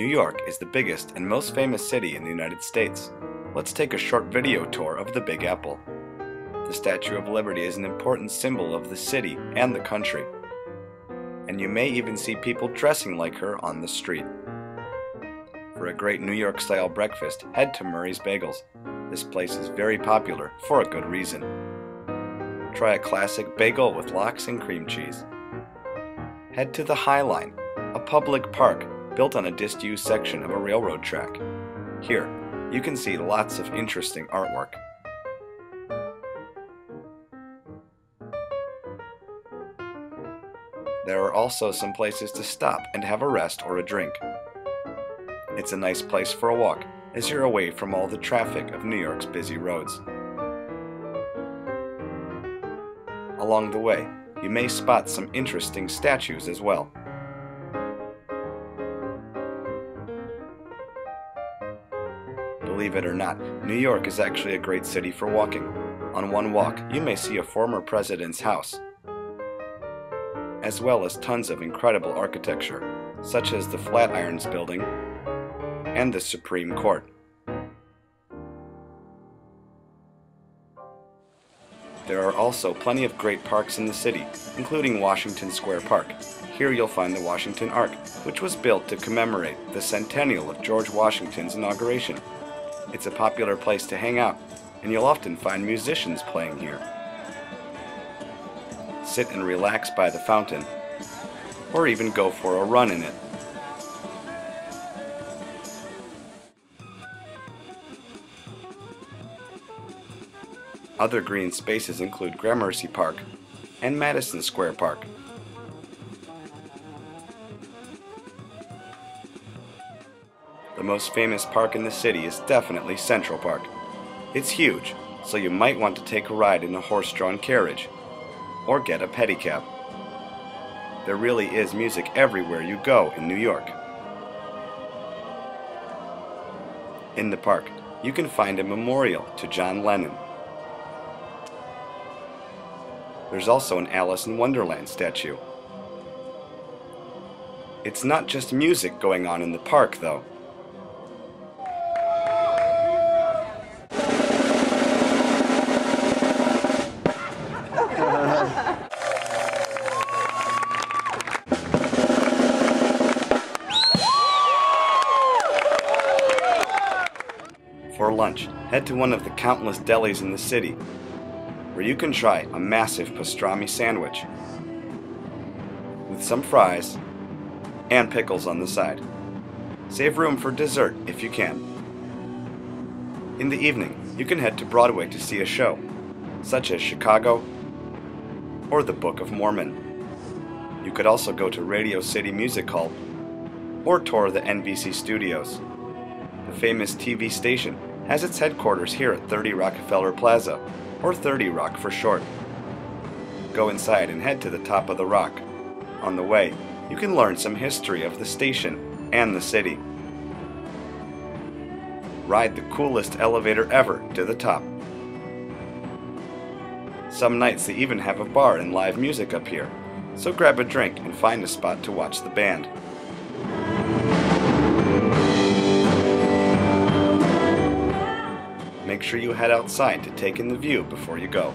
New York is the biggest and most famous city in the United States. Let's take a short video tour of the Big Apple. The Statue of Liberty is an important symbol of the city and the country. And you may even see people dressing like her on the street. For a great New York-style breakfast, head to Murray's Bagels. This place is very popular for a good reason. Try a classic bagel with lox and cream cheese. Head to the High Line, a public park built on a disused section of a railroad track. Here, you can see lots of interesting artwork. There are also some places to stop and have a rest or a drink. It's a nice place for a walk, as you're away from all the traffic of New York's busy roads. Along the way, you may spot some interesting statues as well. Believe it or not, New York is actually a great city for walking. On one walk, you may see a former president's house, as well as tons of incredible architecture, such as the Flatirons Building and the Supreme Court. There are also plenty of great parks in the city, including Washington Square Park. Here you'll find the Washington Ark, which was built to commemorate the centennial of George Washington's inauguration. It's a popular place to hang out, and you'll often find musicians playing here. Sit and relax by the fountain, or even go for a run in it. Other green spaces include Gramercy Park and Madison Square Park. The most famous park in the city is definitely Central Park. It's huge, so you might want to take a ride in a horse-drawn carriage, or get a pedicab. There really is music everywhere you go in New York. In the park, you can find a memorial to John Lennon. There's also an Alice in Wonderland statue. It's not just music going on in the park, though. For lunch, head to one of the countless delis in the city, where you can try a massive pastrami sandwich with some fries and pickles on the side. Save room for dessert if you can. In the evening, you can head to Broadway to see a show, such as Chicago or the Book of Mormon. You could also go to Radio City Music Hall or tour the NBC studios. The famous TV station has its headquarters here at 30 Rockefeller Plaza, or 30 Rock for short. Go inside and head to the top of the rock. On the way, you can learn some history of the station and the city. Ride the coolest elevator ever to the top. Some nights they even have a bar and live music up here, so grab a drink and find a spot to watch the band. Make sure you head outside to take in the view before you go.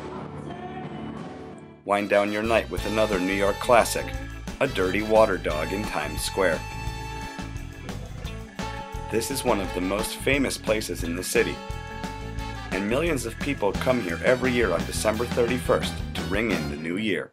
Wind down your night with another New York classic, a dirty water dog in Times Square. This is one of the most famous places in the city, and millions of people come here every year on December 31st to ring in the new year.